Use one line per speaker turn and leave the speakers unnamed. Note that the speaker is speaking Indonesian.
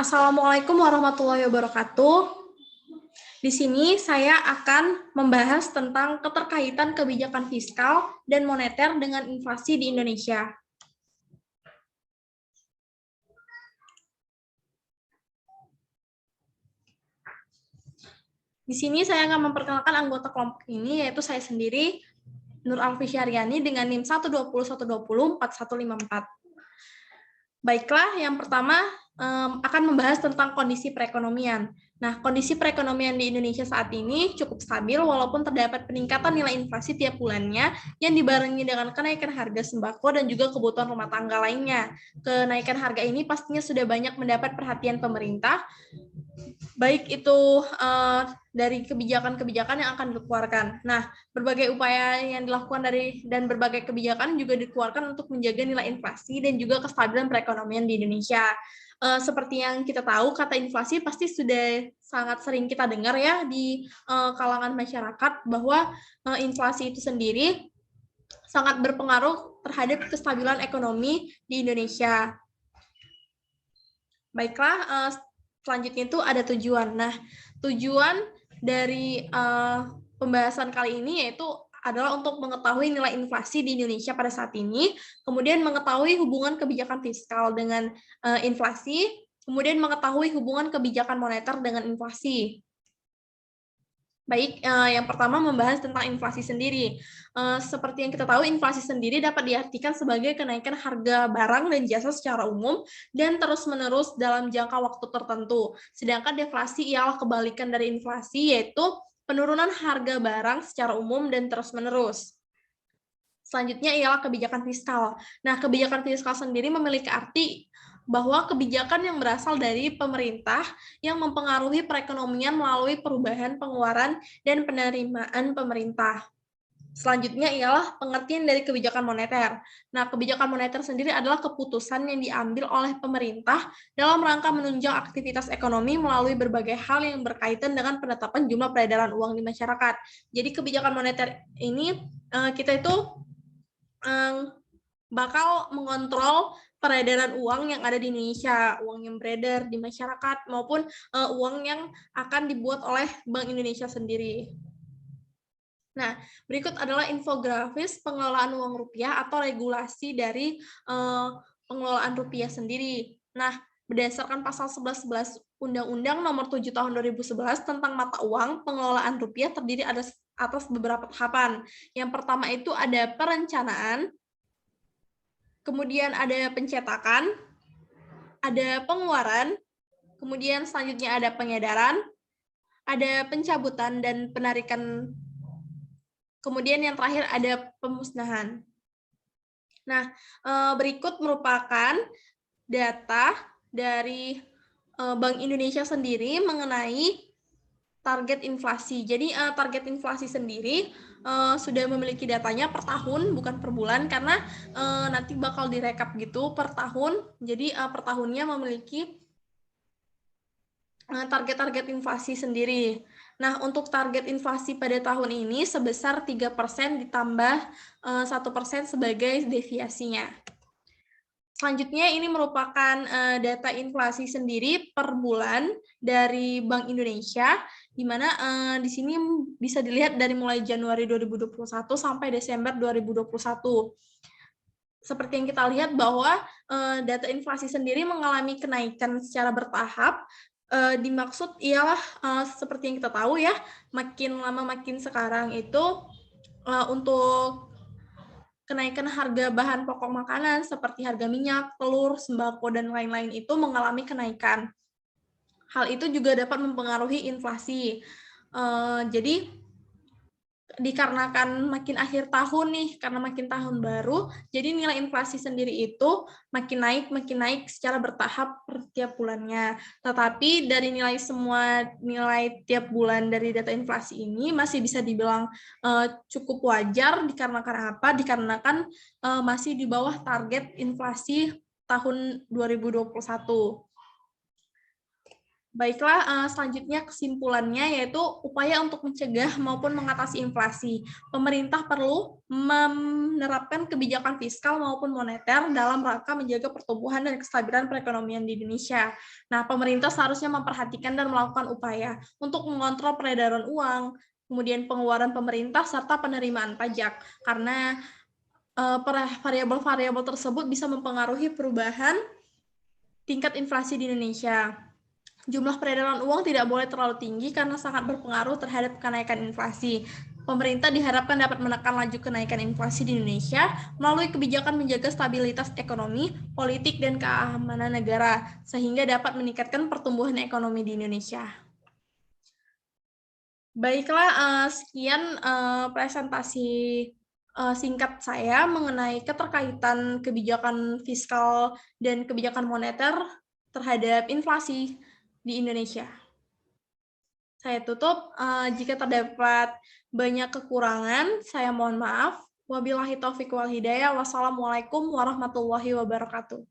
Assalamualaikum warahmatullahi wabarakatuh. Di sini saya akan membahas tentang keterkaitan kebijakan fiskal dan moneter dengan inflasi di Indonesia. Di sini saya akan memperkenalkan anggota kelompok ini, yaitu saya sendiri, Nur Alfi Syariani, dengan NIM 120.120.4154. Baiklah, yang pertama akan membahas tentang kondisi perekonomian. Nah, kondisi perekonomian di Indonesia saat ini cukup stabil walaupun terdapat peningkatan nilai inflasi tiap bulannya yang dibarengi dengan kenaikan harga sembako dan juga kebutuhan rumah tangga lainnya. Kenaikan harga ini pastinya sudah banyak mendapat perhatian pemerintah, baik itu dari kebijakan-kebijakan yang akan dikeluarkan. Nah, berbagai upaya yang dilakukan dan berbagai kebijakan juga dikeluarkan untuk menjaga nilai inflasi dan juga kestabilan perekonomian di Indonesia. Seperti yang kita tahu, kata inflasi pasti sudah sangat sering kita dengar ya di kalangan masyarakat, bahwa inflasi itu sendiri sangat berpengaruh terhadap kestabilan ekonomi di Indonesia. Baiklah, selanjutnya itu ada tujuan. Nah, tujuan dari pembahasan kali ini yaitu adalah untuk mengetahui nilai inflasi di Indonesia pada saat ini, kemudian mengetahui hubungan kebijakan fiskal dengan inflasi, kemudian mengetahui hubungan kebijakan moneter dengan inflasi. Baik, yang pertama membahas tentang inflasi sendiri. Seperti yang kita tahu, inflasi sendiri dapat diartikan sebagai kenaikan harga barang dan jasa secara umum dan terus-menerus dalam jangka waktu tertentu. Sedangkan deflasi ialah kebalikan dari inflasi, yaitu penurunan harga barang secara umum dan terus-menerus. Selanjutnya ialah kebijakan fiskal. Nah, kebijakan fiskal sendiri memiliki arti bahwa kebijakan yang berasal dari pemerintah yang mempengaruhi perekonomian melalui perubahan pengeluaran dan penerimaan pemerintah. Selanjutnya ialah pengertian dari kebijakan moneter. Nah, kebijakan moneter sendiri adalah keputusan yang diambil oleh pemerintah dalam rangka menunjang aktivitas ekonomi melalui berbagai hal yang berkaitan dengan penetapan jumlah peredaran uang di masyarakat. Jadi kebijakan moneter ini kita itu bakal mengontrol peredaran uang yang ada di Indonesia, uang yang beredar di masyarakat maupun uang yang akan dibuat oleh Bank Indonesia sendiri. Nah, berikut adalah infografis pengelolaan uang rupiah atau regulasi dari pengelolaan rupiah sendiri. Nah, berdasarkan pasal 11 Undang-Undang Nomor 7 Tahun 2011 tentang mata uang, pengelolaan rupiah terdiri atas beberapa tahapan. Yang pertama itu ada perencanaan, kemudian ada pencetakan, ada pengeluaran, kemudian selanjutnya ada pengedaran, ada pencabutan dan penarikan. Kemudian yang terakhir ada pemusnahan. Nah, berikut merupakan data dari Bank Indonesia sendiri mengenai target inflasi. Jadi target inflasi sendiri sudah memiliki datanya per tahun, bukan per bulan, karena nanti bakal direkap gitu per tahun. Jadi per tahunnya memiliki target-target inflasi sendiri. Nah, untuk target inflasi pada tahun ini sebesar 3% ditambah 1% sebagai deviasinya. Selanjutnya ini merupakan data inflasi sendiri per bulan dari Bank Indonesia, di mana di sini bisa dilihat dari mulai Januari 2021 sampai Desember 2021. Seperti yang kita lihat bahwa data inflasi sendiri mengalami kenaikan secara bertahap. Dimaksud ialah seperti yang kita tahu ya, makin lama makin sekarang itu untuk kenaikan harga bahan pokok makanan seperti harga minyak, telur, sembako, dan lain-lain itu mengalami kenaikan. Hal itu juga dapat mempengaruhi inflasi. Jadi dikarenakan makin akhir tahun nih, karena makin tahun baru, jadi nilai inflasi sendiri itu makin naik secara bertahap per tiap bulannya. Tetapi dari semua nilai tiap bulan dari data inflasi ini masih bisa dibilang cukup wajar, dikarenakan apa? Dikarenakan masih di bawah target inflasi tahun 2021. Baiklah, selanjutnya kesimpulannya yaitu upaya untuk mencegah maupun mengatasi inflasi. Pemerintah perlu menerapkan kebijakan fiskal maupun moneter dalam rangka menjaga pertumbuhan dan kestabilan perekonomian di Indonesia. Nah, pemerintah seharusnya memperhatikan dan melakukan upaya untuk mengontrol peredaran uang, kemudian pengeluaran pemerintah, serta penerimaan pajak. Karena variabel-variabel tersebut bisa mempengaruhi perubahan tingkat inflasi di Indonesia. Jumlah peredaran uang tidak boleh terlalu tinggi karena sangat berpengaruh terhadap kenaikan inflasi. Pemerintah diharapkan dapat menekan laju kenaikan inflasi di Indonesia melalui kebijakan menjaga stabilitas ekonomi, politik, dan keamanan negara, sehingga dapat meningkatkan pertumbuhan ekonomi di Indonesia. Baiklah, sekian presentasi singkat saya mengenai keterkaitan kebijakan fiskal dan kebijakan moneter terhadap inflasi di Indonesia. Saya tutup, jika terdapat banyak kekurangan, saya mohon maaf. Wabillahi taufiq wal hidayah. Wassalamualaikum warahmatullahi wabarakatuh.